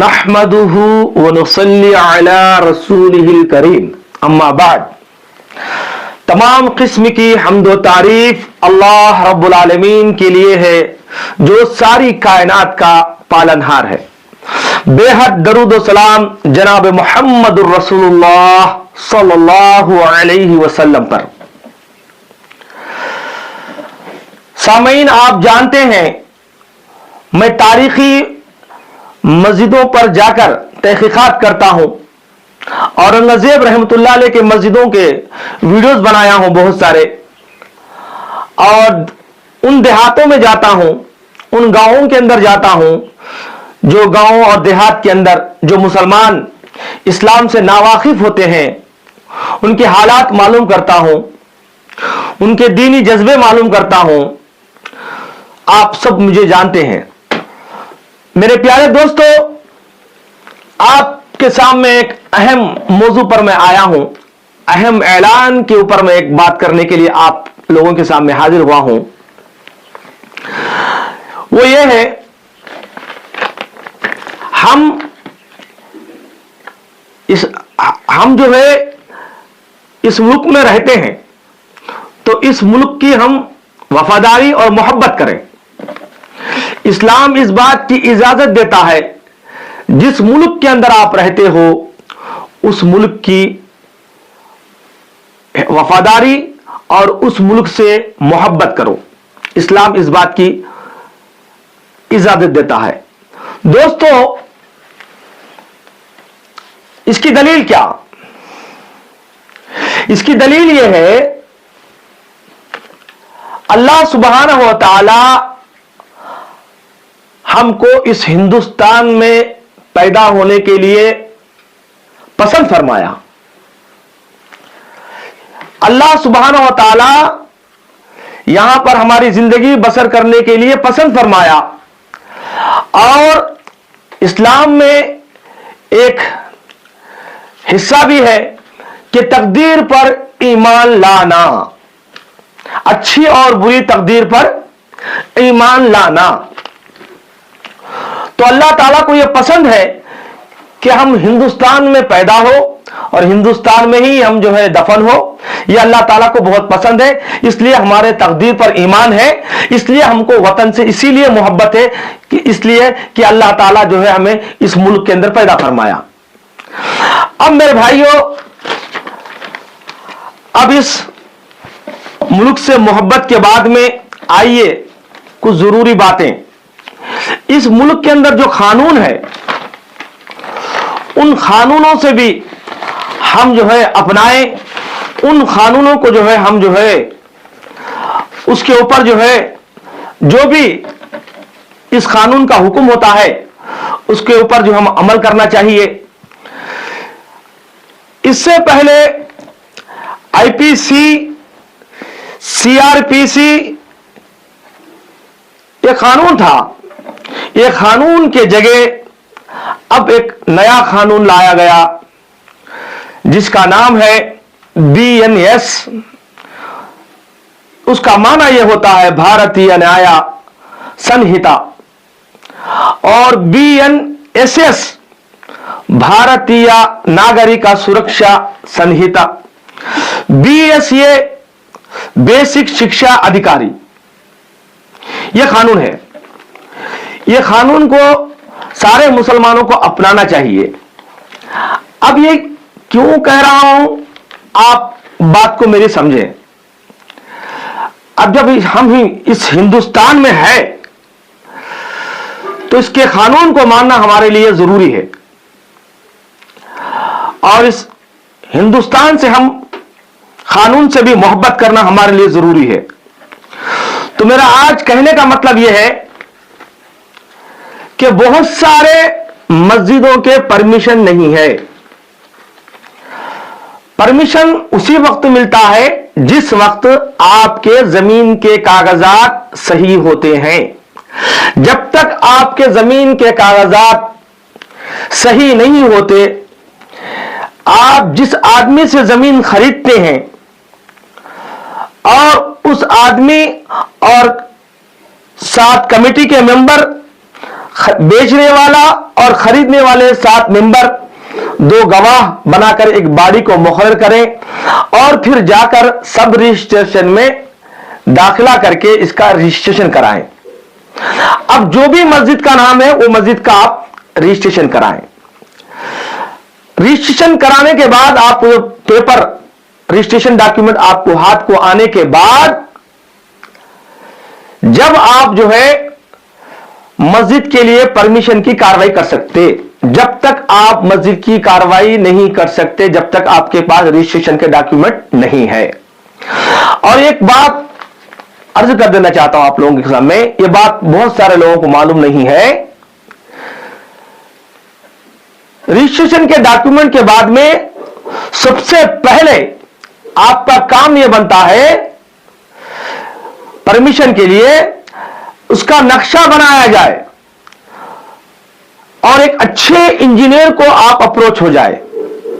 نحمده ونصلي على رسوله الكريم اما بعد تمام قسم کی حمد و تعریف اللہ رب العالمین کے لیے ہے جو ساری کائنات کا پالنہار ہے. بے حد درود و سلام جناب محمد الرسول اللہ صلی اللہ علیہ وسلم پر. سامعین، آپ جانتے ہیں میں تاریخی مسجدوں پر جا کر تحقیقات کرتا ہوں. اورنگزیب رحمۃ اللہ علیہ کے مسجدوں کے ویڈیوز بنایا ہوں بہت سارے، اور ان دیہاتوں میں جاتا ہوں، ان گاؤں کے اندر جاتا ہوں جو گاؤں اور دیہات کے اندر جو مسلمان اسلام سے ناواقف ہوتے ہیں، ان کے حالات معلوم کرتا ہوں، ان کے دینی جذبے معلوم کرتا ہوں. آپ سب مجھے جانتے ہیں. میرے پیارے دوستو، آپ کے سامنے ایک اہم موضوع پر میں آیا ہوں. اہم اعلان کے اوپر میں ایک بات کرنے کے لیے آپ لوگوں کے سامنے حاضر ہوا ہوں. وہ یہ ہے، ہم جو ہے اس ملک میں رہتے ہیں تو اس ملک کی ہم وفاداری اور محبت کریں. اسلام اس بات کی اجازت دیتا ہے جس ملک کے اندر آپ رہتے ہو اس ملک کی وفاداری اور اس ملک سے محبت کرو. اسلام اس بات کی اجازت دیتا ہے. دوستو، اس کی دلیل کیا؟ اس کی دلیل یہ ہے، اللہ سبحانہ و تعالی ہم کو اس ہندوستان میں پیدا ہونے کے لیے پسند فرمایا. اللہ سبحانہ و تعالی یہاں پر ہماری زندگی بسر کرنے کے لیے پسند فرمایا. اور اسلام میں ایک حصہ بھی ہے کہ تقدیر پر ایمان لانا، اچھی اور بری تقدیر پر ایمان لانا. تو اللہ تعالیٰ کو یہ پسند ہے کہ ہم ہندوستان میں پیدا ہو اور ہندوستان میں ہی ہم جو ہے دفن ہو. یہ اللہ تعالیٰ کو بہت پسند ہے، اس لیے ہمارے تقدیر پر ایمان ہے. اس لیے ہم کو وطن سے اسی لیے محبت ہے کہ اس لیے کہ اللہ تعالیٰ جو ہے ہمیں اس ملک کے اندر پیدا فرمایا. اب میرے بھائیوں، اب اس ملک سے محبت کے بعد میں آئیے کچھ ضروری باتیں. اس ملک کے اندر جو قانون ہے ان قانونوں سے بھی ہم جو ہے اپنائیں. ان قانونوں کو جو ہے ہم جو ہے اس کے اوپر جو ہے جو بھی اس قانون کا حکم ہوتا ہے اس کے اوپر جو ہم عمل کرنا چاہیے. اس سے پہلے آئی پی سی، سی آر پی سی یہ قانون تھا. یہ قانون کے جگہ اب ایک نیا قانون لایا گیا جس کا نام ہے BNS. اس کا معنی یہ ہوتا ہے بھارتیہ نیایا سنہتا، اور BNSS بھارتیہ ناگرکا سرکشا سنہتا. BS یہ بیسک شکشا ادھیکاری. یہ قانون ہے. یہ قانون کو سارے مسلمانوں کو اپنانا چاہیے. اب یہ کیوں کہہ رہا ہوں، آپ بات کو میری سمجھیں. اب جب ہم ہی اس ہندوستان میں ہے تو اس کے قانون کو ماننا ہمارے لیے ضروری ہے، اور اس ہندوستان سے ہم قانون سے بھی محبت کرنا ہمارے لیے ضروری ہے. تو میرا آج کہنے کا مطلب یہ ہے کہ بہت سارے مسجدوں کے پرمیشن نہیں ہے. پرمیشن اسی وقت ملتا ہے جس وقت آپ کے زمین کے کاغذات صحیح ہوتے ہیں. جب تک آپ کے زمین کے کاغذات صحیح نہیں ہوتے، آپ جس آدمی سے زمین خریدتے ہیں اور اس آدمی اور ساتھ کمیٹی کے ممبر بیچنے والا और खरीदने वाले 7 मेंबर 2 गवाह बनाकर एक बाड़ी को मुकर्रर करें और फिर जाकर सब रजिस्ट्रेशन में दाखिला करके इसका रजिस्ट्रेशन कराएं। अब जो भी मस्जिद का नाम है वो मस्जिद का आप रजिस्ट्रेशन कराएं। रजिस्ट्रेशन कराने के बाद आप पेपर रजिस्ट्रेशन डॉक्यूमेंट आपको हाथ को आने के बाद जब आप जो है मस्जिद के लिए परमिशन की कार्रवाई कर सकते। जब तक आप मस्जिद की कार्रवाई नहीं कर सकते जब तक आपके पास रजिस्ट्रेशन के डॉक्यूमेंट नहीं है। और एक बात अर्ज कर देना चाहता हूं आप लोगों के सामने, यह बात बहुत सारे लोगों को मालूम नहीं है। रजिस्ट्रेशन के डॉक्यूमेंट के बाद में सबसे पहले आपका काम यह बनता है परमिशन के लिए उसका नक्शा बनाया जाए और एक अच्छे इंजीनियर को आप अप्रोच हो जाए,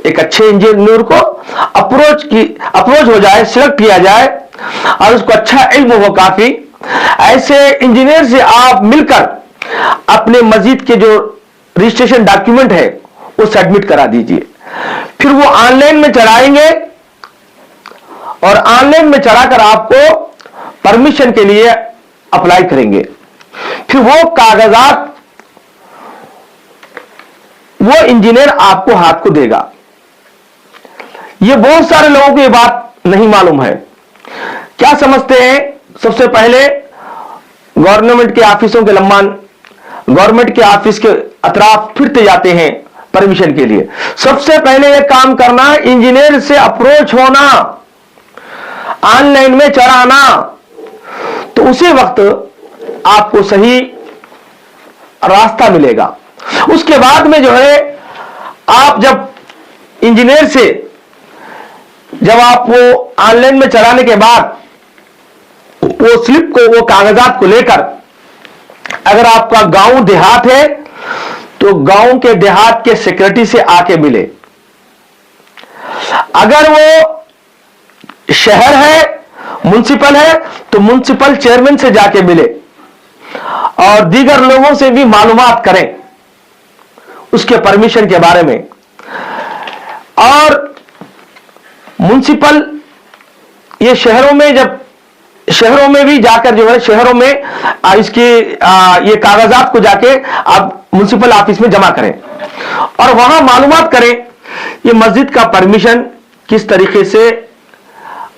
एक अच्छे इंजीनियर को अप्रोच हो जाए, सिलेक्ट किया जाए और उसको अच्छा इल्म हो काफी। ऐसे इंजीनियर से आप मिलकर अपने मस्जिद के जो रजिस्ट्रेशन डॉक्यूमेंट है वो सबमिट करा दीजिए। फिर वो ऑनलाइन में चढ़ाएंगे और ऑनलाइन में चढ़ाकर आपको परमिशन के लिए अप्लाई करेंगे। फिर वो कागजात वो इंजीनियर आपको हाथ को देगा। ये बहुत सारे लोगों को ये बात नहीं मालूम है। क्या समझते हैं, सबसे पहले गवर्नमेंट के ऑफिसों के लम्बान गवर्नमेंट के ऑफिस के अतराफ फिरते जाते हैं परमिशन के लिए। सबसे पहले यह काम करना, इंजीनियर से अप्रोच होना, ऑनलाइन में चढ़ाना, तो उसी वक्त आपको सही रास्ता मिलेगा। उसके बाद में जो है आप जब इंजीनियर से जब आप वो ऑनलाइन में चढ़ाने के बाद वो स्लिप को वो कागजात को लेकर, अगर आपका गांव देहात है तो गांव के देहात के सेक्रेटरी से आके मिले। अगर वो शहर है म्युनिसिपल है तो म्युनिसिपल चेयरमैन से जाके मिले और दीगर लोगों से भी मालूमात करें उसके परमिशन के बारे में। और म्युनिसिपल ये शहरों में जब शहरों में भी जाकर जो है शहरों में इसके ये कागजात को जाके आप म्युनिसिपल ऑफिस में जमा करें और वहां मालूमात करें ये मस्जिद का परमिशन किस तरीके से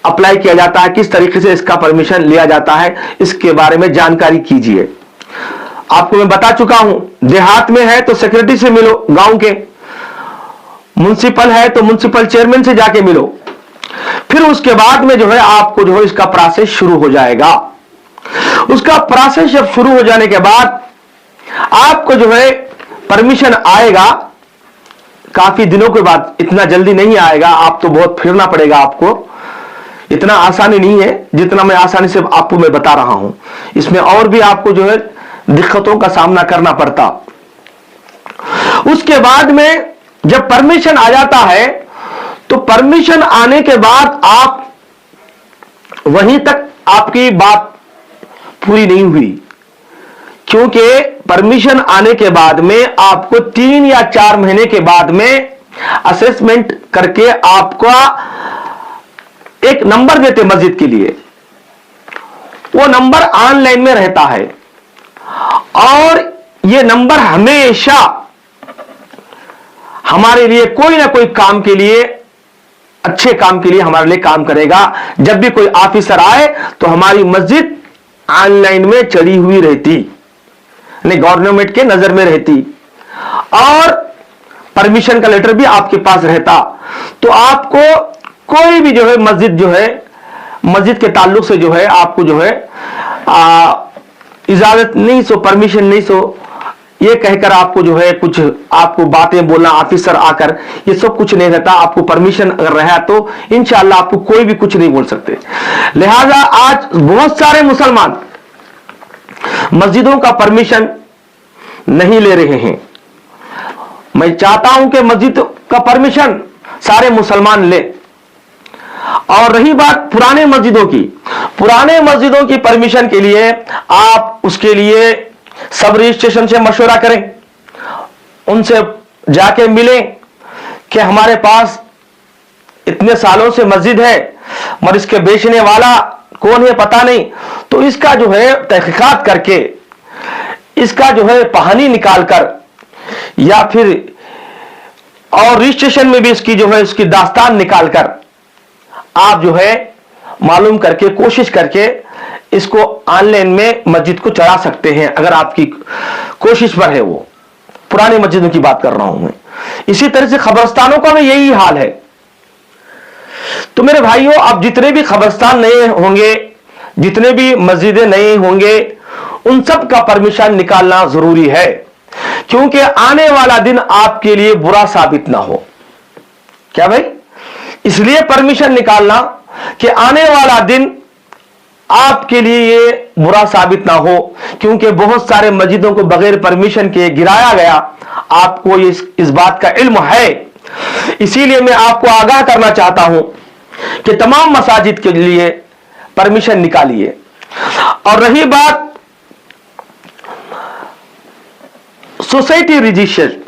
अप्लाई किया जाता है, किस तरीके से इसका परमिशन लिया जाता है, इसके बारे में जानकारी कीजिए। आपको मैं बता चुका हूं, देहात में है तो सेक्रेटरी से मिलो गांव के, म्युनिसिपल है तो म्युनिसिपल चेयरमैन से जाके मिलो। फिर उसके बाद में जो है आपको जो है इसका प्रोसेस शुरू हो जाएगा। उसका प्रोसेस जब शुरू हो जाने के बाद आपको जो है परमिशन आएगा काफी दिनों के बाद, इतना जल्दी नहीं आएगा, आप तो बहुत फिरना पड़ेगा आपको, इतना आसानी नहीं है जितना मैं आसानी से आपको मैं बता रहा हूं। इसमें और भी आपको जो है दिक्कतों का सामना करना पड़ता। उसके बाद में जब परमिशन आ जाता है तो परमिशन आने के बाद आप वहीं तक आपकी बात पूरी नहीं हुई, क्योंकि परमिशन आने के बाद में आपको 3 या 4 महीने के बाद में असेसमेंट करके आपका एक नंबर देते मस्जिद के लिए। वो नंबर ऑनलाइन में रहता है और ये नंबर हमेशा हमारे लिए कोई ना कोई काम के लिए, अच्छे काम के लिए हमारे लिए काम करेगा। जब भी कोई ऑफिसर आए तो हमारी मस्जिद ऑनलाइन में चढ़ी हुई रहती, गवर्नमेंट के नजर में रहती और परमिशन का लेटर भी आपके पास रहता। तो आपको कोई भी जो है मस्जिद के ताल्लुक से जो है आपको जो है इजाजत नहीं सो, परमिशन नहीं सो, ये कहकर आपको जो है कुछ आपको बातें बोलना ऑफिसर आकर, ये सब कुछ नहीं रहता। आपको परमिशन अगर रहा तो इंशाअल्लाह आपको कोई भी कुछ नहीं बोल सकते। लिहाजा आज बहुत सारे मुसलमान मस्जिदों का परमिशन नहीं ले रहे हैं। मैं चाहता हूं कि मस्जिद का परमिशन सारे मुसलमान ले। और रही बात पुराने मस्जिदों की परमिशन के लिए आप उसके लिए सब रजिस्ट्रेशन से मशवरा करें उनसे जाके मिले कि हमारे पास इतने सालों से मस्जिद है मगर इसके बेचने वाला कौन है पता नहीं, तो इसका जो है तहकीकात करके, इसका जो है कहानी निकाल कर, या फिर और रजिस्ट्रेशन में भी इसकी जो है इसकी दास्तान निकाल कर आप जो है मालूम करके, कोशिश करके इसको ऑनलाइन में मस्जिद को चढ़ा सकते हैं, अगर आपकी कोशिश पर है। वो पुरानी मस्जिदों की बात कर रहा हूं मैं। इसी तरह से खबरस्तानों का भी यही हाल है। तो मेरे भाइयों, अब जितने भी खबरस्तान नए होंगे, जितने भी मस्जिदें नए होंगे, उन सब का परमिशन निकालना जरूरी है, क्योंकि आने वाला दिन आपके लिए बुरा साबित ना हो। क्या भाई? इसलिए परमिशन निकालना कि आने वाला दिन आपके लिए ये बुरा साबित ना हो, क्योंकि बहुत सारे मस्जिदों को बगैर परमिशन के गिराया गया। आपको इस बात का इल्म है, इसीलिए मैं आपको आगाह करना चाहता हूं कि तमाम मसाजिद के लिए परमिशन निकालिए। और रही बात सोसाइटी रजिस्ट्रेशन,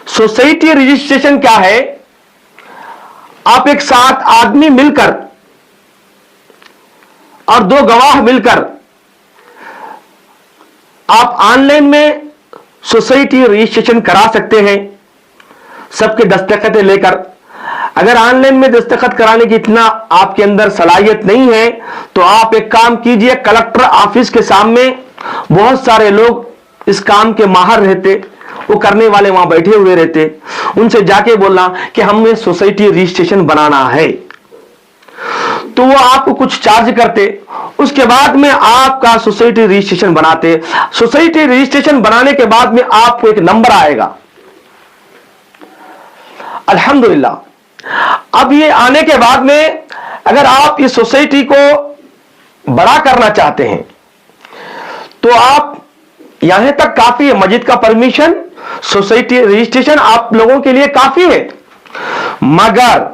सोसाइटी रजिस्ट्रेशन क्या है? आप एक 7 आदमी मिलकर और 2 गवाह मिलकर आप ऑनलाइन में सोसाइटी रजिस्ट्रेशन करा सकते हैं, सबके दस्तखतें लेकर। अगर ऑनलाइन में दस्तखत कराने की इतना आपके अंदर सलाहियत नहीं है, तो आप एक काम कीजिए, कलेक्टर ऑफिस के सामने बहुत सारे लोग इस काम के माहिर रहते, वो करने वाले वहां बैठे हुए रहते, उनसे जाके बोलना कि हमें सोसाइटी रजिस्ट्रेशन बनाना है, तो वो आपको कुछ चार्ज करते, उसके बाद में आपका सोसाइटी रजिस्ट्रेशन बनाते। सोसाइटी रजिस्ट्रेशन बनाने के बाद में आपको एक नंबर आएगा। अल्हम्दुलिल्लाह, अब ये आने के बाद में अगर आप इस सोसाइटी को बड़ा करना चाहते हैं तो आप यहां तक काफी है, मस्जिद का परमिशन, सोसाइटी रजिस्ट्रेशन आप लोगों के लिए काफी है। मगर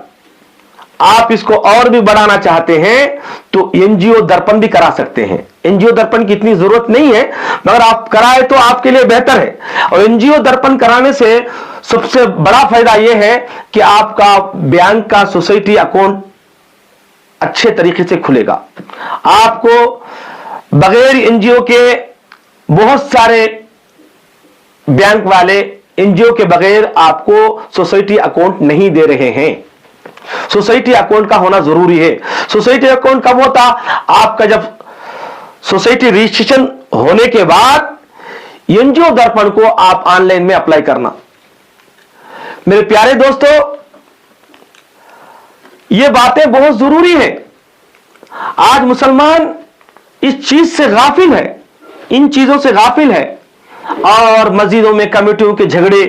आप इसको और भी बढ़ाना चाहते हैं तो एनजीओ दर्पण भी करा सकते हैं। एनजीओ दर्पण की इतनी जरूरत नहीं है, मगर आप कराए तो आपके लिए बेहतर है। और एनजीओ दर्पण कराने से सबसे बड़ा फायदा यह है कि आपका बैंक का सोसाइटी अकाउंट अच्छे तरीके से खुलेगा। आपको बगैर एनजीओ के बहुत सारे बैंक वाले एनजीओ के बगैर आपको सोसाइटी अकाउंट नहीं दे रहे हैं। सोसाइटी अकाउंट का होना जरूरी है। सोसाइटी अकाउंट कब होता? आपका जब सोसाइटी रजिस्ट्रेशन होने के बाद एनजीओ दर्पण को आप ऑनलाइन में अप्लाई करना। मेरे प्यारे दोस्तों, ये बातें बहुत जरूरी है। आज मुसलमान इस चीज से गाफिल है, इन चीजों से गाफिल है, और मस्जिदों में कमेटियों के झगड़े,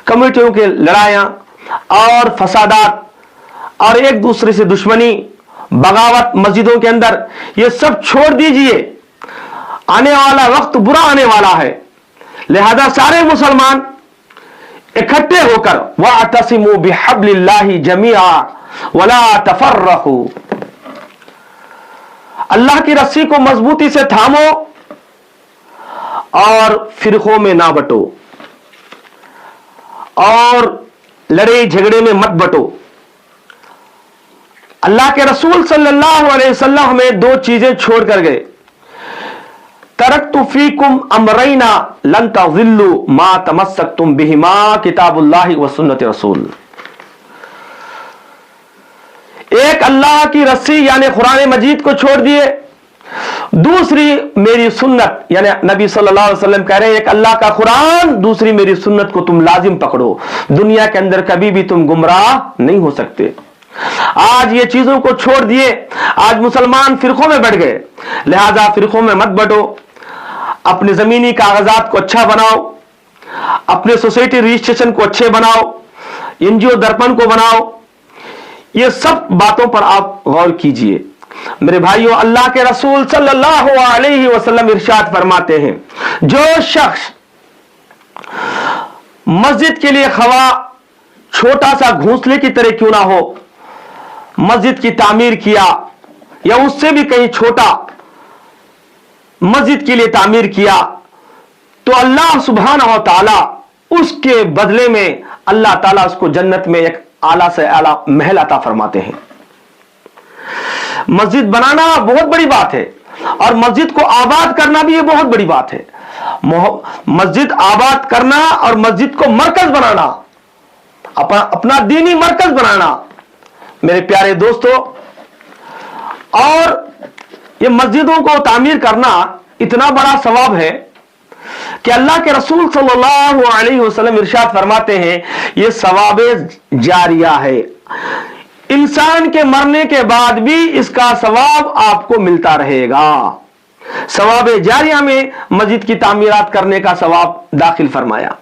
कमेटियों के लड़ाइयां और फसादात और एक दूसरे से दुश्मनी, बगावत मस्जिदों के अंदर, ये सब छोड़ दीजिए। आने वाला वक्त बुरा आने वाला है, लिहाजा सारे मुसलमान इकट्ठे होकर वअतसिमू बिहब्लिल्लाहि जमीआ वला तफर्रकू, अल्लाह की रस्सी को मजबूती से थामो और फिरकों में ना बटो और लड़ाई झगड़े में मत बटो। अल्लाह के रसूल सल्लल्लाहु अलैहि वसल्लम हमें 2 चीजें छोड़ कर गए। तरक्तु फीकुम अमरैना लन तज़िल्लु मा तमस्सकतुम बिहिमा किताबुल्लाहि व सुन्नत रसूल। एक अल्लाह की रस्सी यानी कुरान मजीद को छोड़ दिए, दूसरी मेरी सुन्नत यानी नबी सल्लल्लाहु अलैहि वसल्लम कह रहे हैं, एक अल्लाह का कुरान, दूसरी मेरी सुन्नत को तुम लाजिम पकड़ो, दुनिया के अंदर कभी भी तुम गुमराह नहीं हो सकते। आज ये चीजों को छोड़ दिए, आज मुसलमान फिरकों में बढ़ गए, लिहाजा फिरकों में मत बढ़ो। अपने जमीनी कागजात को अच्छा बनाओ, अपने सोसाइटी रजिस्ट्रेशन को अच्छे बनाओ, एनजीओ दर्पण को बनाओ। ये सब बातों पर आप गौर कीजिए। मेरे भाइयों, अल्लाह के रसूल सल्लल्लाहु अलैहि वसल्लम इरशाद फरमाते हैं, जो शख्स मस्जिद के लिए खवा छोटा सा घोंसले की तरह क्यों ना हो, मस्जिद की तामीर किया या उससे भी कहीं छोटा मस्जिद के लिए तामीर किया, तो अल्लाह सुब्हानहू व तआला उसके बदले में अल्लाह ताला उसको जन्नत में एक आला से आला महल अता फरमाते हैं। मस्जिद बनाना बहुत बड़ी बात है और मस्जिद को आबाद करना भी ये बहुत बड़ी बात है। मस्जिद आबाद करना और मस्जिद को मरकज बनाना, अपना दीनी मरकज बनाना मेरे प्यारे दोस्तों, और ये मस्जिदों को तामीर करना इतना बड़ा सवाब है कि अल्लाह के रसूल सल्लल्लाहु अलैहि वसल्लम इरशाद फरमाते हैं ये सवाबे जारिया है, इंसान के मरने के बाद भी इसका सवाब आपको मिलता रहेगा। सवाबे जारिया में मस्जिद की तामीरात करने का सवाब दाखिल फरमाया।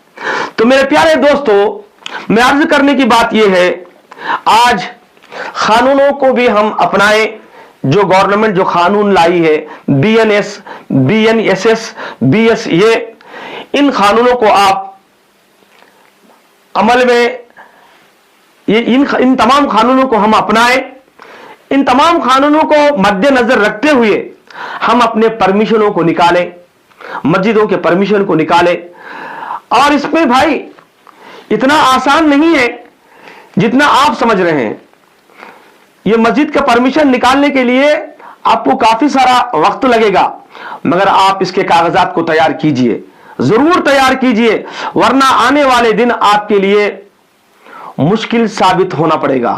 तो मेरे प्यारे दोस्तों, मैं अर्ज करने की बात यह है, आज कानूनों को भी हम अपनाएं, जो गवर्नमेंट जो कानून लाई है BNS, BNSS, BS, इन कानूनों को आप अमल में, इन तमाम कानूनों को हम अपनाएं। इन तमाम कानूनों को मद्देनजर रखते हुए हम अपने परमिशनों को निकालें, मस्जिदों के परमिशन को निकालें। और इसमें भाई इतना आसान नहीं है जितना आप समझ रहे हैं। ये मस्जिद का परमिशन निकालने के लिए आपको काफी सारा वक्त लगेगा, मगर आप इसके कागजात को तैयार कीजिए, जरूर तैयार कीजिए, वरना आने वाले दिन आपके लिए मुश्किल साबित होना पड़ेगा।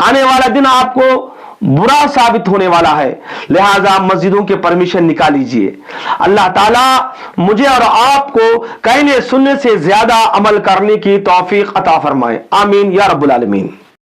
आने वाला दिन आपको बुरा साबित होने वाला है। लिहाजा मस्जिदों के परमिशन निकालीजिए। अल्लाह ताला मुझे और आपको कहने सुनने से ज्यादा अमल करने की तौफीक अता फरमाए। आमीन या रब्बुल आलमीन।